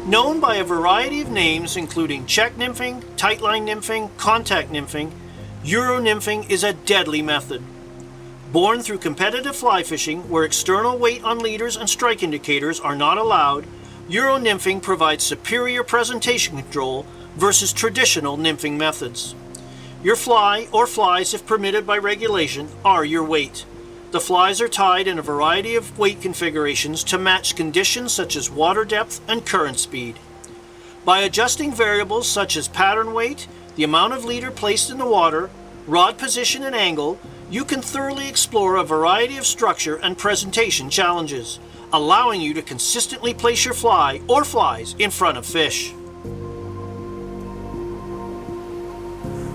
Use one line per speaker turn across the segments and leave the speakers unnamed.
Known by a variety of names including check nymphing, tightline nymphing, contact nymphing, Euro nymphing is a deadly method. Born through competitive fly fishing where external weight on leaders and strike indicators are not allowed, Euro nymphing provides superior presentation control versus traditional nymphing methods. Your fly, or flies if permitted by regulation, are your weight. The flies are tied in a variety of weight configurations to match conditions such as water depth and current speed. By adjusting variables such as pattern weight, the amount of leader placed in the water, rod position and angle, you can thoroughly explore a variety of structure and presentation challenges, allowing you to consistently place your fly or flies in front of fish.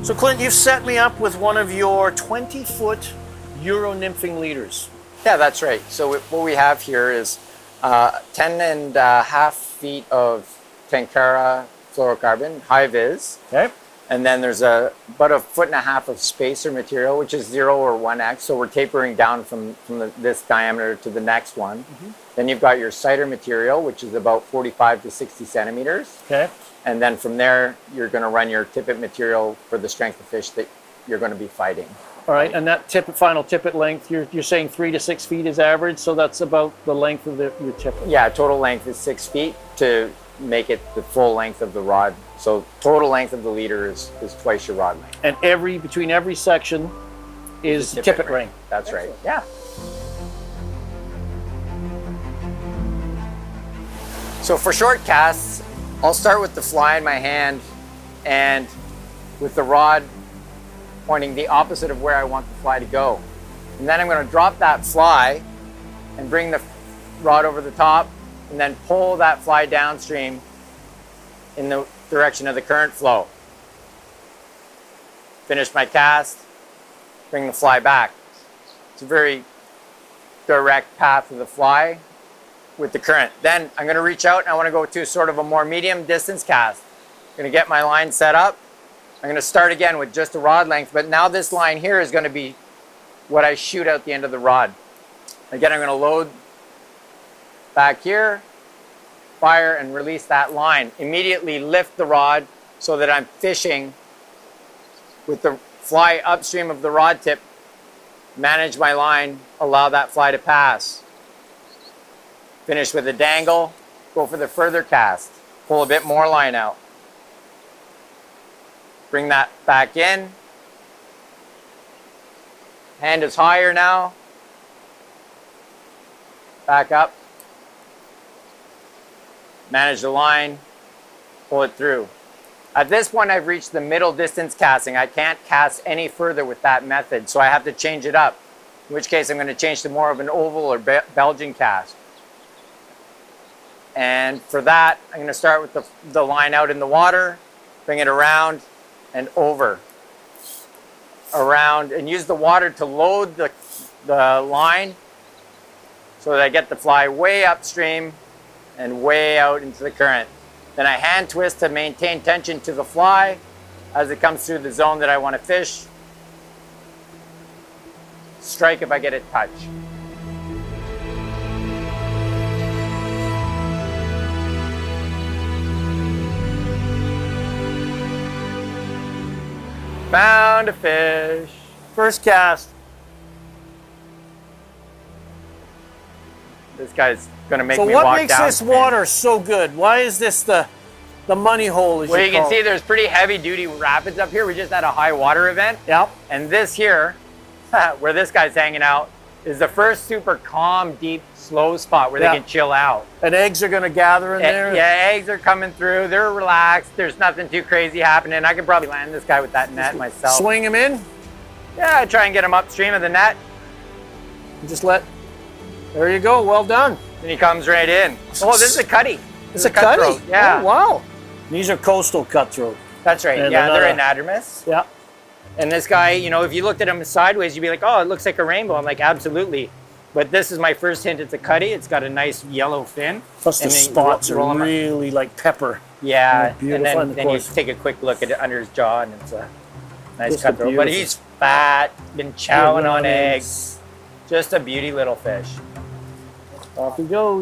So Clint, you've set me up with one of your 20-foot Euro nymphing leaders.
Yeah, that's right. So what we have here is 10.5 feet of Tenkara fluorocarbon, high vis.
Okay.
And then there's about 1.5 feet of spacer material, which is 0 or 1x. So we're tapering down from this diameter to the next one. Mm-hmm. Then you've got your cider material, which is about 45 to 60 centimeters.
Okay.
And then from there, you're going to run your tippet material for the strength of fish that you're going to be fighting.
All right, and that final tippet length, you're saying 3 to 6 feet is average, so that's about the length of your tippet.
Yeah, total length is 6 feet to make it the full length of the rod. So total length of the leader is twice your rod length.
And between every section is tippet ring.
That's right. Yeah. So for short casts, I'll start with the fly in my hand and with the rod pointing the opposite of where I want the fly to go. And then I'm going to drop that fly and bring the rod over the top and then pull that fly downstream in the direction of the current flow. Finish my cast, bring the fly back. It's a very direct path of the fly with the current. Then I'm going to reach out and I want to go to sort of a more medium distance cast. I'm going to get my line set up. I'm going to start again with just a rod length, but now this line here is going to be what I shoot out the end of the rod. Again, I'm going to load back here, fire and release that line. Immediately lift the rod so that I'm fishing with the fly upstream of the rod tip. Manage my line, allow that fly to pass. Finish with a dangle, go for the further cast. Pull a bit more line out. Bring that back in. Hand is higher now. Back up. Manage the line, pull it through. At this point, I've reached the middle distance casting. I can't cast any further with that method, so I have to change it up, in which case I'm going to change to more of an oval or Belgian cast. And for that, I'm going to start with the line out in the water, bring it around and over. Around, and use the water to load the line so that I get the fly way upstream and way out into the current. Then I hand twist to maintain tension to the fly as it comes through the zone that I want to fish. Strike if I get it touch. Found a fish.
First cast.
This guy's going to make
so
me walk down.
So what makes this water so good? Why is this the money hole, as
well, you can
call
see
it?
there's pretty heavy duty rapids up here. We just had a high water event.
Yep.
And this here, where this guy's hanging out, is the first super calm, deep, slow spot where they can chill out.
And eggs are going to gather in there?
Yeah, eggs are coming through. They're relaxed. There's nothing too crazy happening. I could probably land this guy with that net myself.
Swing him in?
Yeah, try and get him upstream of the net.
Just there you go, well done.
And he comes right in. Oh, this is a cutty.
It's a cutty?
Yeah.
Oh, wow. These are coastal cutthroat.
That's right.
And
yeah, they're anadromous.
Yeah.
And this guy, you know, if you looked at him sideways, you'd be like, oh, it looks like a rainbow. I'm like, absolutely. But this is my first hint. It's a cutty. It's got a nice yellow fin.
Plus the spots are really like pepper.
Yeah.
And
then you take a quick look at it under his jaw, and it's a nice cutthroat. But he's fat, been chowing on eggs. Just a beauty little fish.
Off he goes.